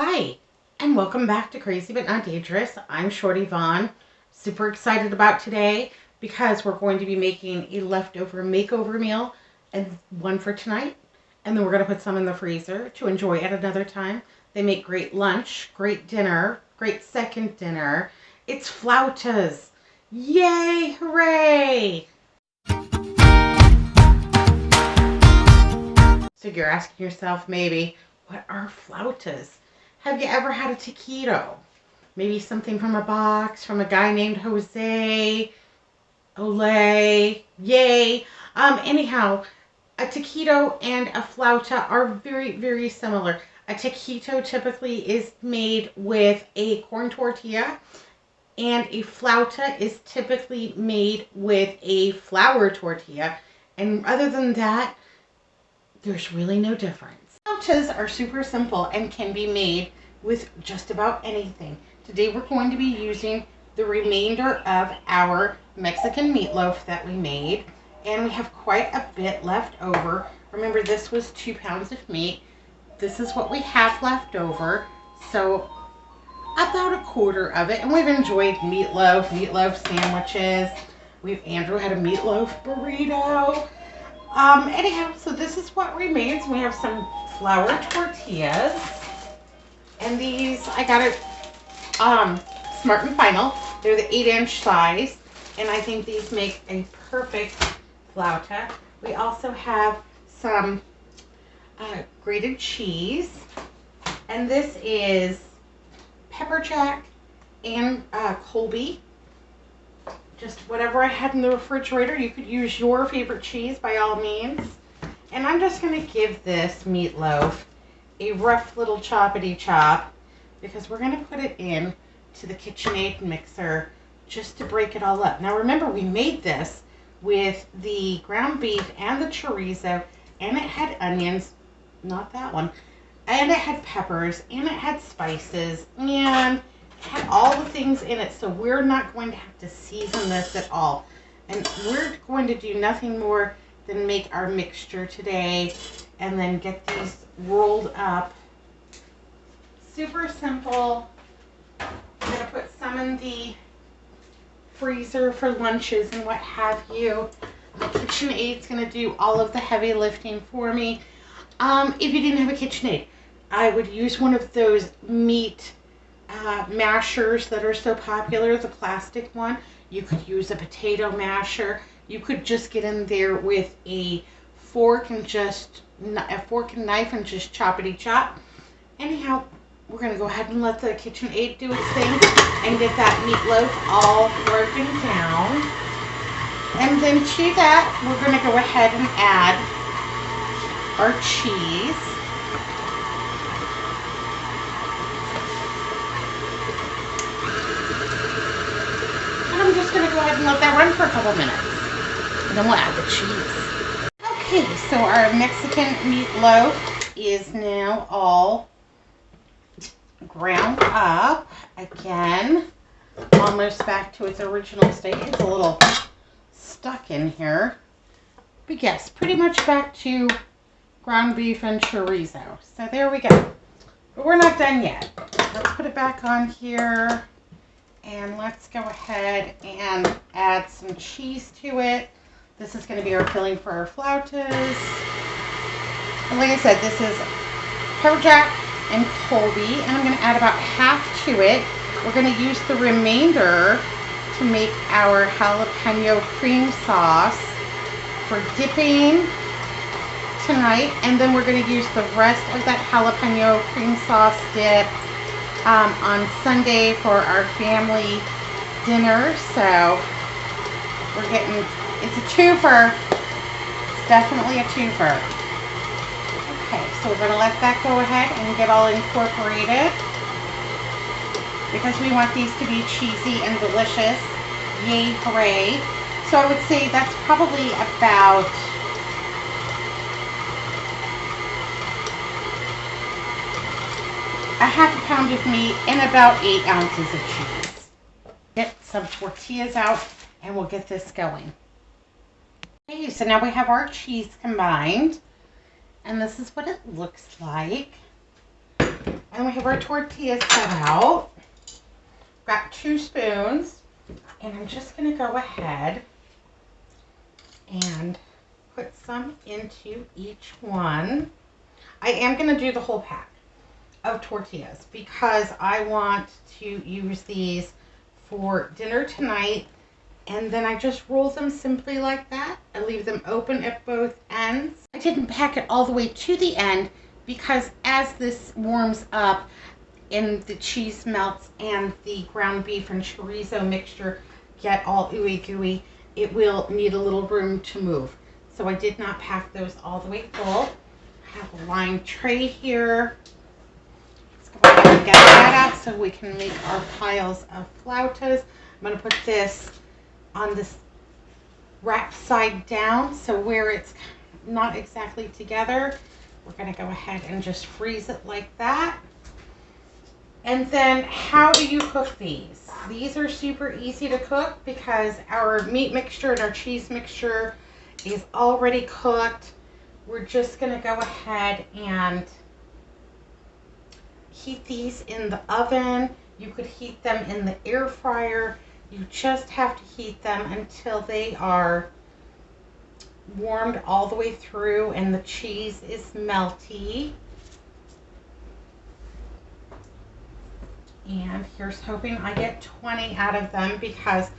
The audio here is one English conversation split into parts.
Hi, and welcome back to Crazy But Not Dangerous. I'm Shorty Vaughn. Super excited about today because we're going to be making a leftover makeover meal and one for tonight. And then we're going to put some in the freezer to enjoy at another time. They make great lunch, great dinner, great second dinner. It's Flautas. Yay, hooray! So you're asking yourself maybe, what are Flautas? Have you ever had a taquito? Maybe something from a box from a guy named Jose, Olay, yay. Anyhow, a taquito and a flauta are very, very similar. A taquito typically is made with a corn tortilla, and a flauta is typically made with a flour tortilla. And other than that, there's really no difference. Flautas are super simple and can be made with just about anything. Today we're going to be using the remainder of our Mexican meatloaf that we made, and we have quite a bit left over. Remember, this was 2 pounds of meat. This is what we have left over, so about a quarter of it. And we've enjoyed meatloaf sandwiches. Andrew had a meatloaf burrito. Anyhow, so this is what remains. We have some flour tortillas, and these I got at Smart and Final. They're the 8-inch size, and I think these make a perfect flauta. We also have some grated cheese, and this is Pepper Jack and Colby. Just whatever I had in the refrigerator. You could use your favorite cheese by all means. And I'm just going to give this meatloaf a rough little choppity chop because we're going to put it in to the KitchenAid mixer just to break it all up. Now remember, we made this with the ground beef and the chorizo, and it had onions, not that one, and it had peppers, and it had spices, and had all the things in it, so we're not going to have to season this at all. And we're going to do nothing more than make our mixture today and then get these rolled up. Super simple. I'm going to put some in the freezer for lunches and what have you. The KitchenAid's going to do all of the heavy lifting for me. If you didn't have a KitchenAid, I would use one of those meat mashers that are so popular, the plastic one. You could use a potato masher. You could just get in there with a fork and knife and just choppity chop. Anyhow, we're going to go ahead and let the KitchenAid do its thing and get that meatloaf all broken down. And then to that, we're going to go ahead and add our cheese. I'm just going to go ahead and let that run for a couple minutes. And then we'll add the cheese. Okay, so our Mexican meatloaf is now all ground up. Again, almost back to its original state. It's a little stuck in here. But yes, pretty much back to ground beef and chorizo. So there we go. But we're not done yet. Let's put it back on here. And let's go ahead and add some cheese to it. This is going to be our filling for our flautas. And like I said, this is Pepper Jack and Colby. And I'm going to add about half to it. We're going to use the remainder to make our jalapeno cream sauce for dipping tonight. And then we're going to use the rest of that jalapeno cream sauce dip on Sunday for our family dinner. So we're getting, it's a twofer. It's definitely a twofer. Okay, so we're going to let that go ahead and get all incorporated because we want these to be cheesy and delicious. Yay, hooray. So I would say that's probably about a half a pound of meat and about 8 ounces of cheese. Get some tortillas out and we'll get this going. Okay, so now we have our cheese combined, and this is what it looks like. And we have our tortillas set out. Got 2 spoons. And I'm just going to go ahead and put some into each one. I am going to do the whole pack of tortillas because I want to use these for dinner tonight, and then I just roll them simply like that. I leave them open at both ends. I didn't pack it all the way to the end because as this warms up and the cheese melts and the ground beef and chorizo mixture get all ooey gooey, it will need a little room to move. So I did not pack those all the way full. I have a lined tray here. Let's go ahead and get that out so we can make our piles of flautas. I'm going to put this on this wrap side down, so where it's not exactly together, we're going to go ahead and just freeze it like that. And then how do you cook these? These are super easy to cook because our meat mixture and our cheese mixture is already cooked. We're just going to go ahead and heat these in the oven. You could heat them in the air fryer. You just have to heat them until they are warmed all the way through and the cheese is melty. And here's hoping I get 20 out of them because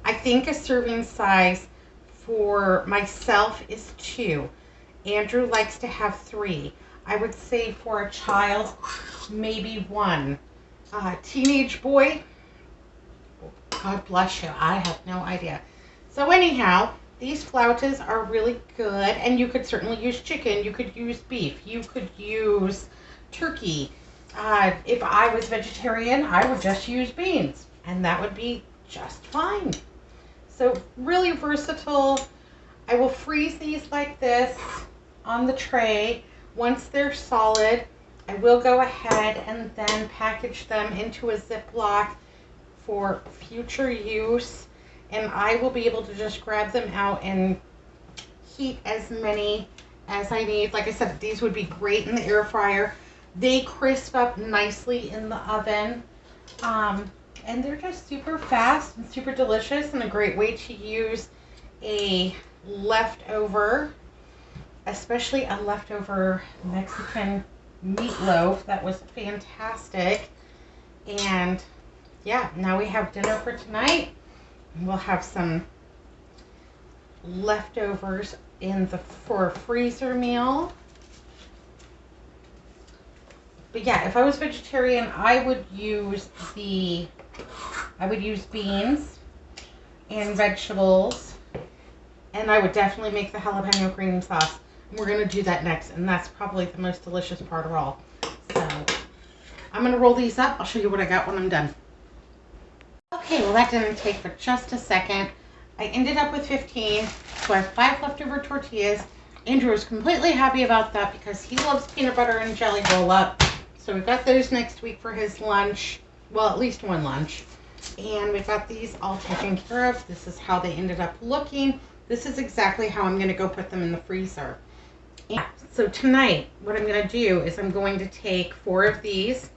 I think a serving size for myself is 2. Andrew likes to have 3. I would say for a child, maybe 1. Teenage boy, God bless you, I have no idea. So anyhow, these flautas are really good, and you could certainly use chicken, you could use beef, you could use turkey. If I was vegetarian, I would just use beans, and that would be just fine. So really versatile. I will freeze these like this on the tray. Once they're solid, I will go ahead and then package them into a Ziploc for future use, and I will be able to just grab them out and heat as many as I need. Like I said, these would be great in the air fryer. They crisp up nicely in the oven, and they're just super fast and super delicious, and a great way to use a leftover, especially a leftover Mexican meatloaf. That was fantastic. And yeah, now we have dinner for tonight. We'll have some leftovers for a freezer meal. But yeah, if I was vegetarian, I would use beans and vegetables, and I would definitely make the jalapeno cream sauce. We're going to do that next, and that's probably the most delicious part of all. So I'm going to roll these up. I'll show you what I got when I'm done. Okay, well that didn't take but just a second. I ended up with 15, so I have 5 leftover tortillas. Andrew is completely happy about that because he loves peanut butter and jelly roll-up. So we've got those next week for his lunch. Well, at least one lunch. And we've got these all taken care of. This is how they ended up looking. This is exactly how I'm going to go put them in the freezer. And so tonight, what I'm going to do is I'm going to take 4 of these,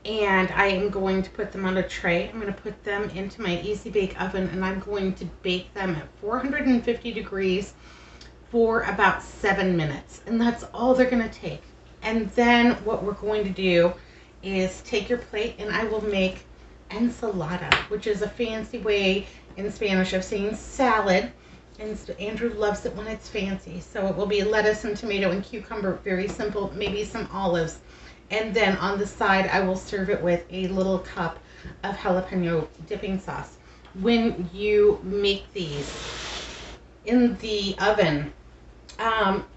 and I am going to put them on a tray. I'm going to put them into my Easy Bake Oven, and I'm going to bake them at 450 degrees for about 7 minutes. And that's all they're going to take. And then what we're going to do is take your plate, and I will make ensalada, which is a fancy way in Spanish of saying salad. And Andrew loves it when it's fancy. So it will be lettuce and tomato and cucumber, very simple, maybe some olives. And then on the side, I will serve it with a little cup of jalapeno dipping sauce. When you make these in the oven,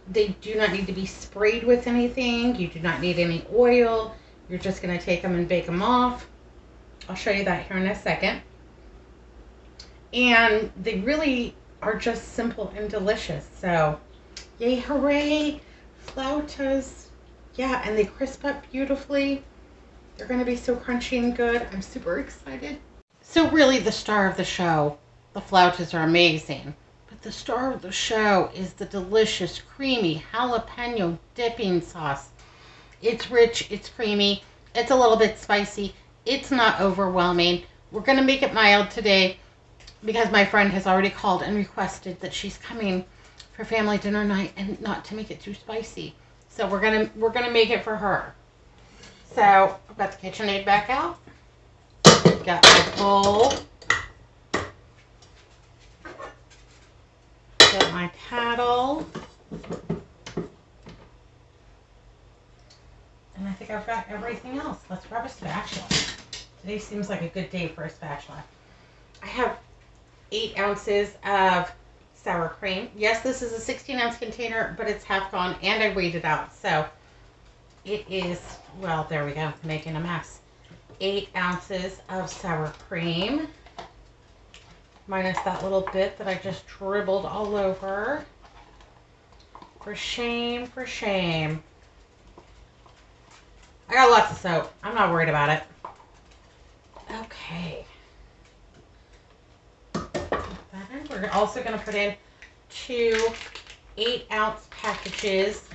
they do not need to be sprayed with anything. You do not need any oil. You're just going to take them and bake them off. I'll show you that here in a second. And they really are just simple and delicious. So, yay, hooray, flautas. Yeah, and they crisp up beautifully. They're going to be so crunchy and good. I'm super excited. So really the star of the show, the flautas are amazing. But the star of the show is the delicious, creamy jalapeno dipping sauce. It's rich, it's creamy, it's a little bit spicy. It's not overwhelming. We're going to make it mild today because my friend has already called and requested that she's coming for family dinner night and not to make it too spicy. So we're gonna make it for her. So I've got the KitchenAid back out. Got my bowl. Got my paddle. And I think I've got everything else. Let's grab a spatula. Today seems like a good day for a spatula. I have 8 ounces of sour cream. Yes, this is a 16-ounce container, but it's half gone, and I weighed it out. So it is, well, there we go, making a mess. 8 ounces of sour cream, minus that little bit that I just dribbled all over. For shame, for shame. I got lots of soap. I'm not worried about it. Okay. We're also going to put in 2 8-ounce packages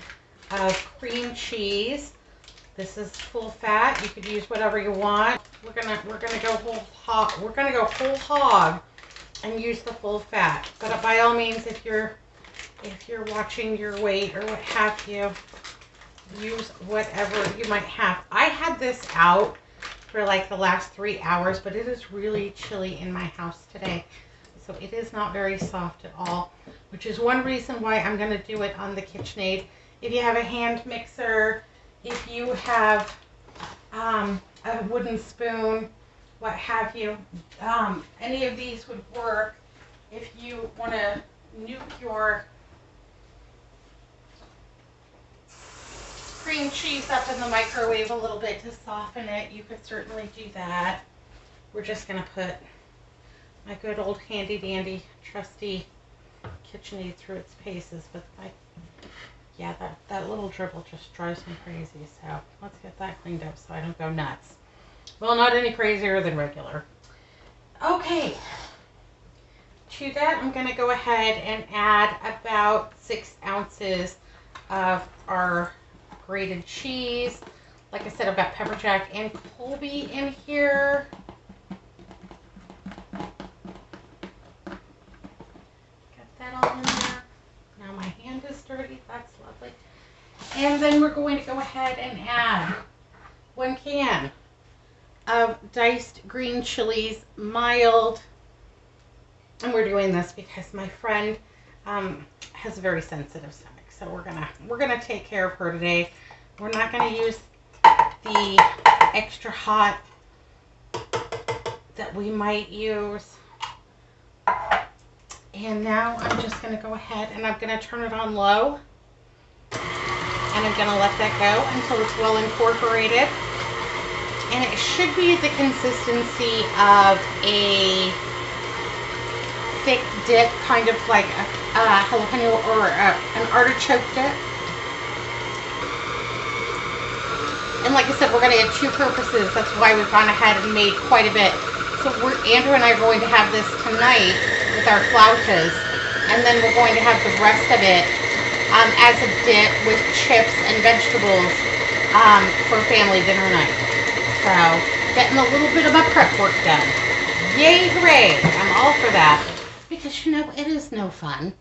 of cream cheese. This is full fat. You could use whatever you want. We're gonna go whole hog. We're gonna go whole hog and use the full fat. But by all means, if you're watching your weight or what have you, use whatever you might have. I had this out for like the last 3 hours, but it is really chilly in my house today. So it is not very soft at all, which is one reason why I'm going to do it on the KitchenAid. If you have a hand mixer, if you have a wooden spoon, what have you, any of these would work. If you want to nuke your cream cheese up in the microwave a little bit to soften it, you could certainly do that. We're just going to put my good old handy dandy trusty KitchenAid through its paces, but yeah, that little dribble just drives me crazy. So let's get that cleaned up so I don't go nuts. Well, not any crazier than regular. Okay, to that I'm going to go ahead and add about 6 ounces of our grated cheese. Like I said, I've got Pepper Jack and Colby in here. All in there. Now my hand is dirty. That's lovely. And then we're going to go ahead and add 1 can of diced green chilies, mild. And we're doing this because my friend has a very sensitive stomach, so we're gonna take care of her today. We're not gonna use the extra hot that we might use. And now I'm just going to go ahead and I'm going to turn it on low. And I'm going to let that go until it's well incorporated. And it should be the consistency of a thick dip, kind of like a jalapeno or an artichoke dip. And like I said, we're going to get 2 purposes. That's why we've gone ahead and made quite a bit. So Andrew and I are going to have this tonight with our flautas, and then we're going to have the rest of it as a dip with chips and vegetables for family dinner night. So getting a little bit of my prep work done. Yay, hooray! I'm all for that. Because you know, it is no fun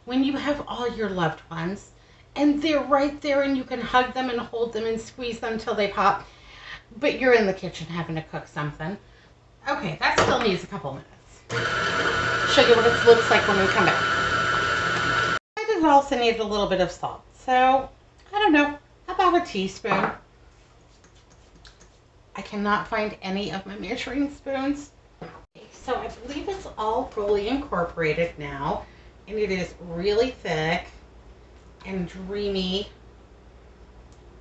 when you have all your loved ones and they're right there and you can hug them and hold them and squeeze them till they pop, but you're in the kitchen having to cook something. Okay, that still needs a couple minutes. Show you what it looks like when we come back. I just also need a little bit of salt. So, I don't know, about a teaspoon. I cannot find any of my measuring spoons. So I believe it's all fully incorporated now. And it is really thick and dreamy.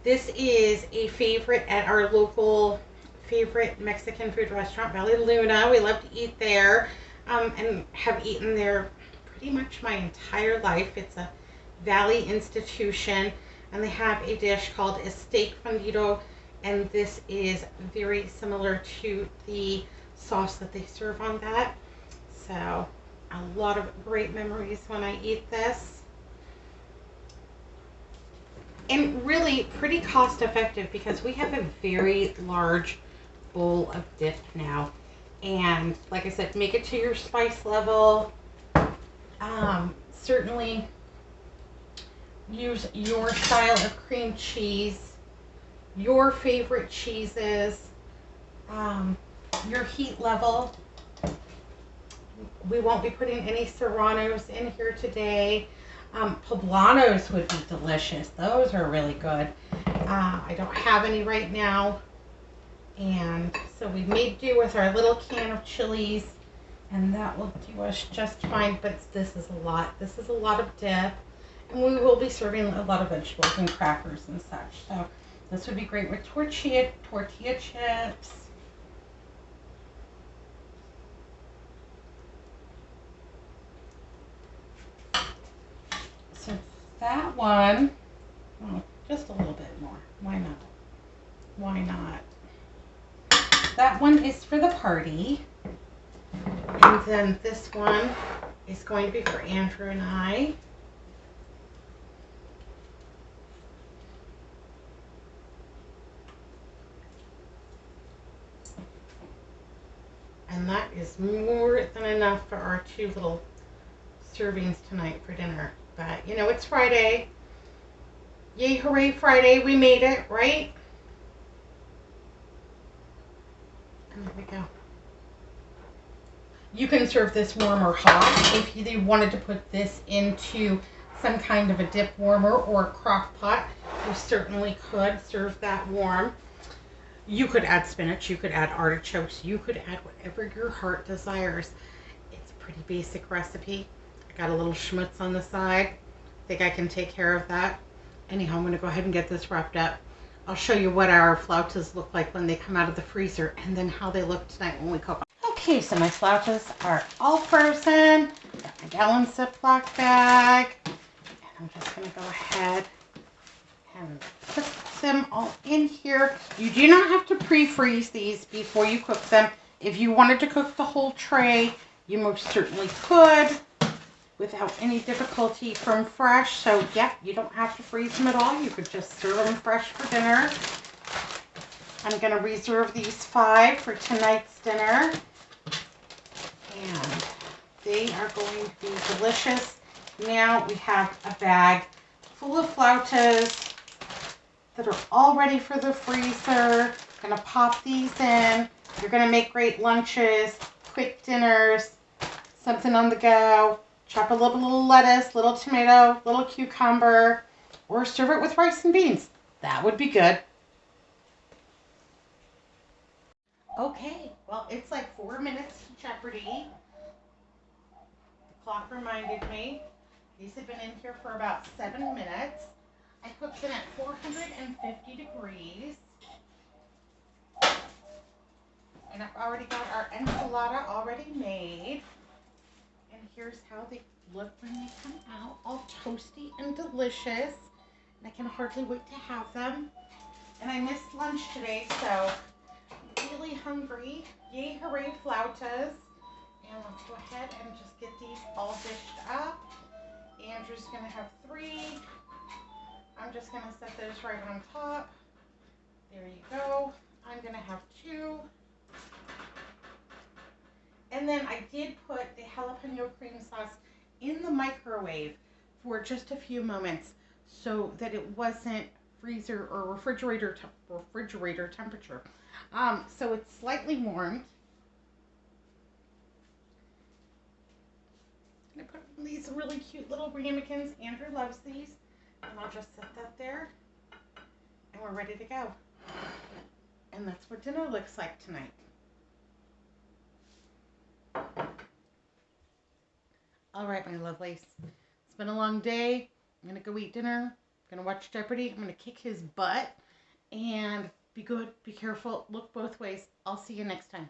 This is a favorite at our local favorite Mexican food restaurant, Valley Luna. We love to eat there and have eaten there pretty much my entire life. It's a Valley institution, and they have a dish called a steak fundido, and this is very similar to the sauce that they serve on that. So a lot of great memories when I eat this. And really pretty cost effective because we have a very large bowl of dip now. And like I said, make it to your spice level. Certainly use your style of cream cheese, your favorite cheeses, your heat level. We won't be putting any serranos in here today. Poblanos would be delicious. Those are really good. I don't have any right now. And so we made do with our little can of chilies. And that will do us just fine. But this is a lot. This is a lot of dip. And we will be serving a lot of vegetables and crackers and such. So this would be great with tortilla chips. So that one, oh, just a little bit more. Why not? Why not? That one is for the party. And then this one is going to be for Andrew and I. And that is more than enough for our 2 little servings tonight for dinner. But, you know, it's Friday. Yay, hooray, Friday. We made it, right? And there we go. You can serve this warm or hot. If you wanted to put this into some kind of a dip warmer or a crock pot, you certainly could serve that warm. You could add spinach, you could add artichokes, you could add whatever your heart desires. It's a pretty basic recipe. I got a little schmutz on the side. I think I can take care of that. Anyhow, I'm going to go ahead and get this wrapped up. I'll show you what our flautas look like when they come out of the freezer and then how they look tonight when we cook them. Okay, so my flautas are all frozen. Got my gallon Ziploc bag. And I'm just going to go ahead and put them all in here. You do not have to pre-freeze these before you cook them. If you wanted to cook the whole tray, you most certainly could without any difficulty from fresh. So yeah, you don't have to freeze them at all. You could just serve them fresh for dinner. I'm going to reserve these 5 for tonight's dinner. And they are going to be delicious. Now we have a bag full of flautas that are all ready for the freezer. Gonna pop these in. You're gonna make great lunches, quick dinners, something on the go. Chop a little lettuce, little tomato, little cucumber, or serve it with rice and beans. That would be good. Okay, well, it's like 4 minutes to Jeopardy. The clock reminded me. These have been in here for about 7 minutes. I cooked them at 450 degrees. And I've already got our enchilada already made. And here's how they look when they come out. All toasty and delicious. And I can hardly wait to have them. And I missed lunch today, so I'm really hungry. Yay, hooray, flautas. And let's go ahead and just get these all dished up. Andrew's going to have 3. I'm just going to set those right on top. There you go. I'm going to have 2. And then I did put the jalapeno cream sauce in the microwave for just a few moments so that it wasn't freezer or refrigerator temperature. So it's slightly warmed. I put these really cute little ramekins. Andrew loves these. And I'll just set that there. And we're ready to go. And that's what dinner looks like tonight. All right, my lovelies. It's been a long day. I'm going to go eat dinner. I'm going to watch Jeopardy. I'm going to kick his butt. And be good, be careful, look both ways. I'll see you next time.